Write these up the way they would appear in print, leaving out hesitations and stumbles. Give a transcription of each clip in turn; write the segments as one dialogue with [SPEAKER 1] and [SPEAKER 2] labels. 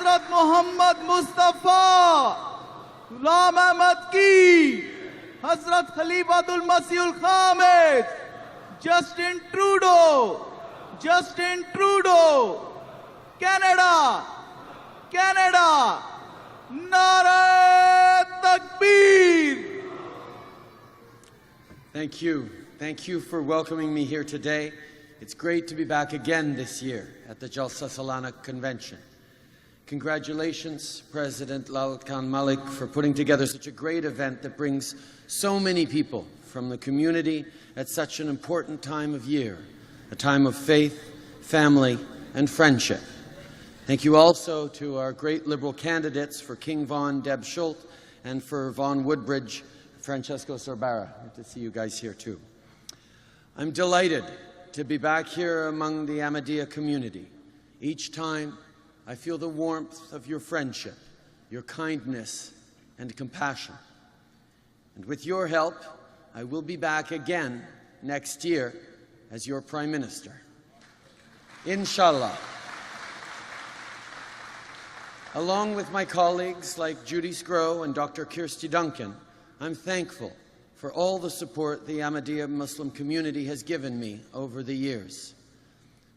[SPEAKER 1] Hazrat Muhammad Mustafa, Ghulam Ahmad Ki, Hazrat Khalifatul Masihul Khamis, Justin Trudeau, Canada, Nare Takbir.
[SPEAKER 2] Thank you. Thank you for welcoming me here today. It's great to be back again this year at the Jalsa Salana Convention. Congratulations, President Lalit Khan Malik, for putting together such a great event that brings so many people from the community at such an important time of year, a time of faith, family, and friendship. Thank you also to our great Liberal candidates for King Vaughan, Deb Schultz, and for Vaughan Woodbridge, Francesco Sorbara. Good to see you guys here too. I'm delighted to be back here among the Ahmadiyya community. Each time I feel the warmth of your friendship, your kindness and compassion. And with your help, I will be back again next year as your Prime Minister. Inshallah. Along with my colleagues like Judy Scrow and Dr. Kirsty Duncan, I'm thankful for all the support the Ahmadiyya Muslim community has given me over the years.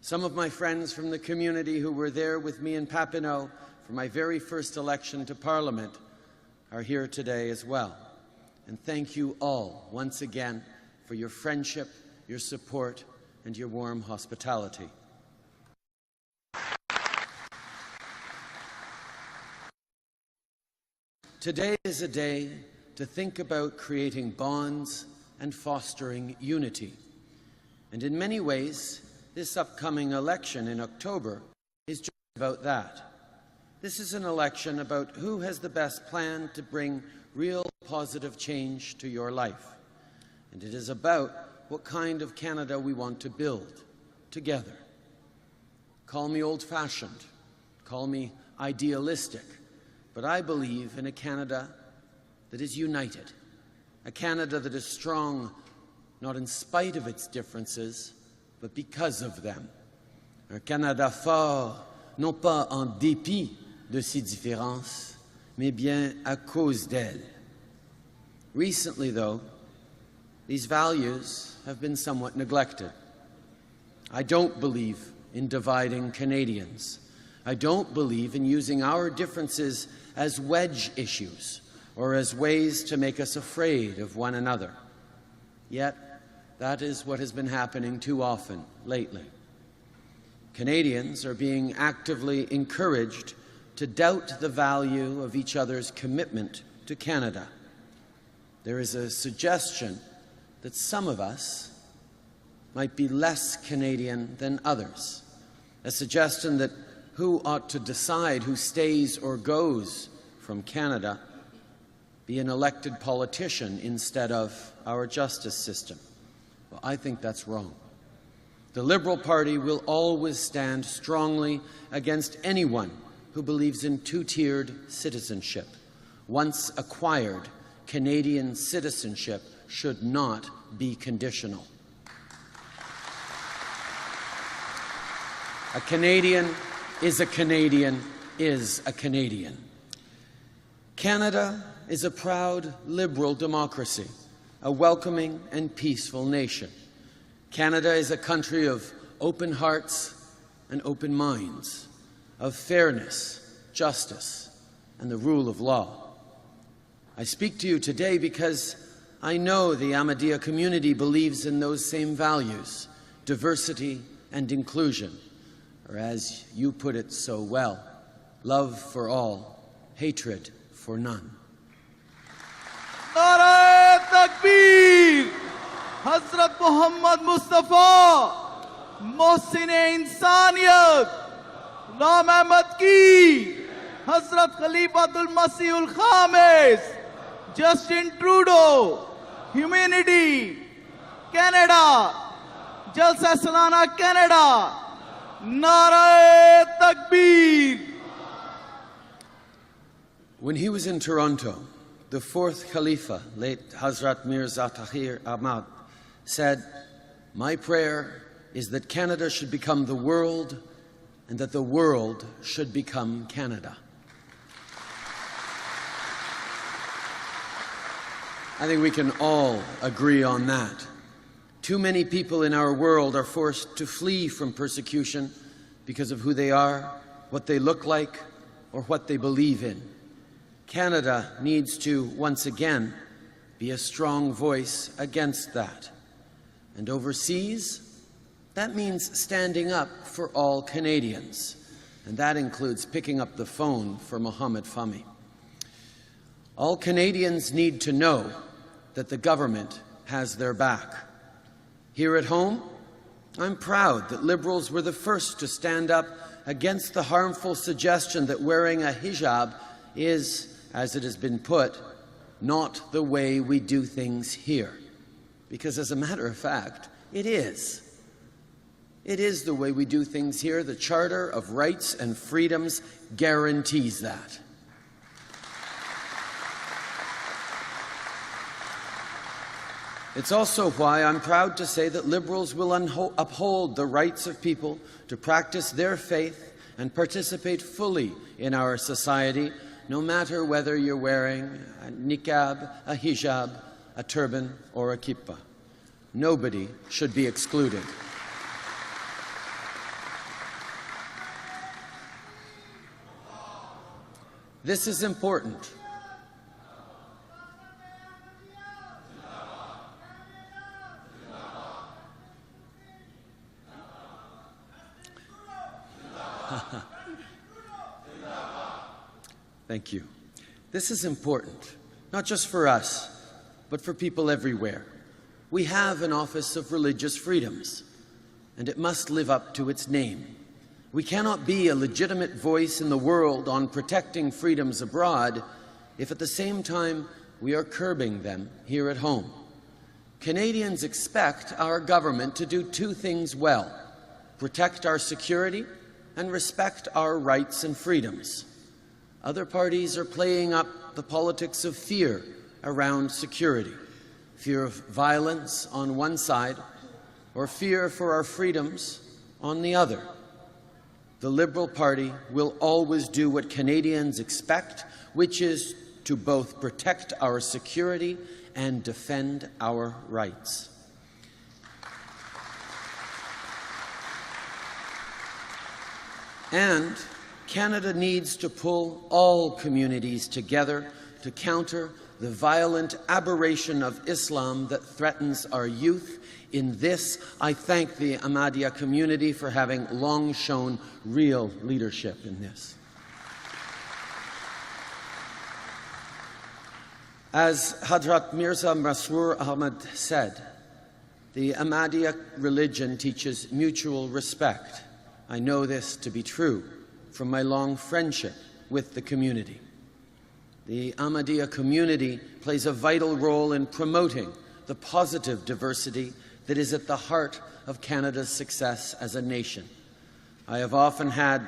[SPEAKER 2] Some of my friends from the community who were there with me in Papineau for my very first election to Parliament are here today as well. And thank you all once again for your friendship, your support, and your warm hospitality. Today is a day to think about creating bonds and fostering unity. And in many ways, this upcoming election in October is just about that. This is an election about who has the best plan to bring real positive change to your life. And it is about what kind of Canada we want to build together. Call me old-fashioned, call me idealistic, but I believe in a Canada that is united, a Canada that is strong not in spite of its differences, but because of them. Un Canada fort, non pas en dépit de ses différences, mais bien à cause d'elles. Recently, though, these values have been somewhat neglected. I don't believe in dividing Canadians. I don't believe in using our differences as wedge issues or as ways to make us afraid of one another. Yet, that is what has been happening too often lately. Canadians are being actively encouraged to doubt the value of each other's commitment to Canada. There is a suggestion that some of us might be less Canadian than others, a suggestion that who ought to decide who stays or goes from Canada be an elected politician instead of our justice system. Well, I think that's wrong. The Liberal Party will always stand strongly against anyone who believes in two-tiered citizenship. Once acquired, Canadian citizenship should not be conditional. A Canadian is a Canadian is a Canadian. Canada is a proud liberal democracy, a welcoming and peaceful nation. Canada is a country of open hearts and open minds, of fairness, justice, and the rule of law. I speak to you today because I know the Ahmadiyya community believes in those same values, diversity and inclusion, or as you put it so well, love for all, hatred for none.
[SPEAKER 1] Nare Takbir! Hazrat Muhammad Mustafa, Mohsin-e Insaniyat, Ghulam Ahmad Ki, Hazrat Khalifatul Masihul Khamis, Justin Trudeau, Humanity, Canada, Jalsa Salana Canada, Nare Takbir!
[SPEAKER 2] When he was in Toronto, the fourth Khalifa, late Hazrat Mirza Tahir Ahmad, said, "My prayer is that Canada should become the world and that the world should become Canada. I think we can all agree on that. Too many people in our world are forced to flee from persecution because of who they are, what they look like, or what they believe in. Canada needs to, once again, be a strong voice against that. And overseas, that means standing up for all Canadians. And that includes picking up the phone for Mohamed Fahmy. All Canadians need to know that the government has their back. Here at home, I'm proud that Liberals were the first to stand up against the harmful suggestion that wearing a hijab is, as it has been put, not the way we do things here. Because as a matter of fact, it is. It is the way we do things here. The Charter of Rights and Freedoms guarantees that. It's also why I'm proud to say that Liberals will uphold the rights of people to practice their faith and participate fully in our society, no matter whether you're wearing a niqab, a hijab, a turban, or a kippah. Nobody should be excluded. This is important. Thank you. This is important, not just for us, but for people everywhere. We have an Office of Religious Freedoms, and it must live up to its name. We cannot be a legitimate voice in the world on protecting freedoms abroad if at the same time we are curbing them here at home. Canadians expect our government to do two things well: protect our security and respect our rights and freedoms. Other parties are playing up the politics of fear around security, fear of violence on one side, or fear for our freedoms on the other. The Liberal Party will always do what Canadians expect, which is to both protect our security and defend our rights. And Canada needs to pull all communities together to counter the violent aberration of Islam that threatens our youth. In this, I thank the Ahmadiyya community for having long shown real leadership in this. As Hadrat Mirza Masroor Ahmad said, the Ahmadiyya religion teaches mutual respect. I know this to be true from my long friendship with the community. The Ahmadiyya community plays a vital role in promoting the positive diversity that is at the heart of Canada's success as a nation. I have often had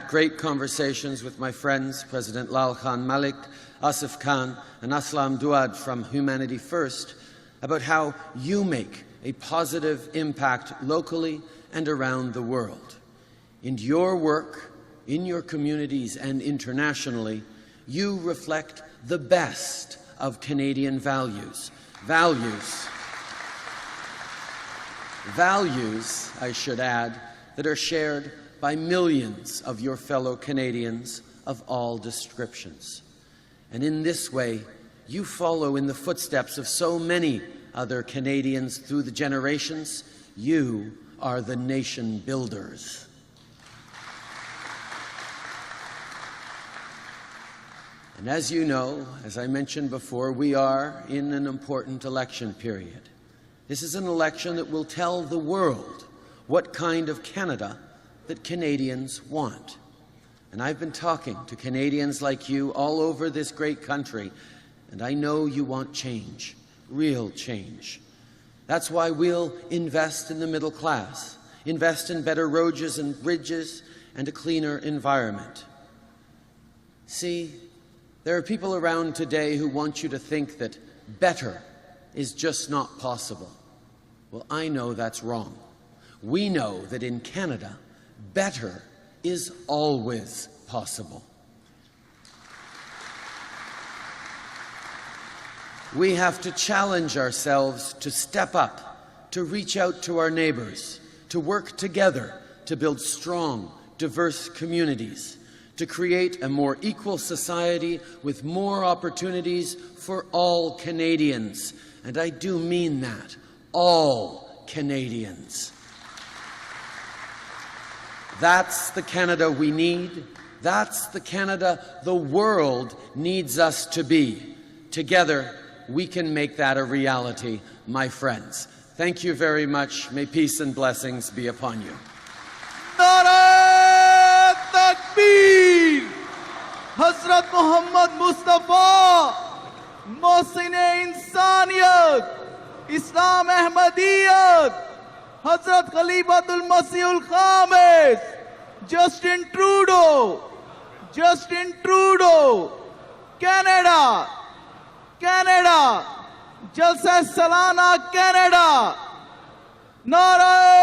[SPEAKER 2] great conversations with my friends, President Lal Khan Malik, Asif Khan, and Aslam Duad from Humanity First, about how you make a positive impact locally and around the world. In your work, in your communities and internationally, you reflect the best of Canadian values. Values, I should add, that are shared by millions of your fellow Canadians of all descriptions. And in this way, you follow in the footsteps of so many other Canadians through the generations. You are the nation builders. And as you know, as I mentioned before, we are in an important election period. This is an election that will tell the world what kind of Canada that Canadians want. And I've been talking to Canadians like you all over this great country, and I know you want change. Real change. That's why we'll invest in the middle class, invest in better roads and bridges, and a cleaner environment. See, there are people around today who want you to think that better is just not possible. Well, I know that's wrong. We know that in Canada, better is always possible. We have to challenge ourselves to step up, to reach out to our neighbors, to work together to build strong, diverse communities, to create a more equal society with more opportunities for all Canadians. And I do mean that, all Canadians. That's the Canada we need. That's the Canada the world needs us to be. Together, we can make that a reality, my friends. Thank you very much. May peace and blessings be upon you.
[SPEAKER 1] नारे तकबीर हजरत मोहम्मद मुस्तफ़ा मोहसिन इंसानियत इस्लाम अहमदियत हजरत खलीफतुल मसीहुल Khamis Justin Trudeau Canada जलसा सालाना Canada नारे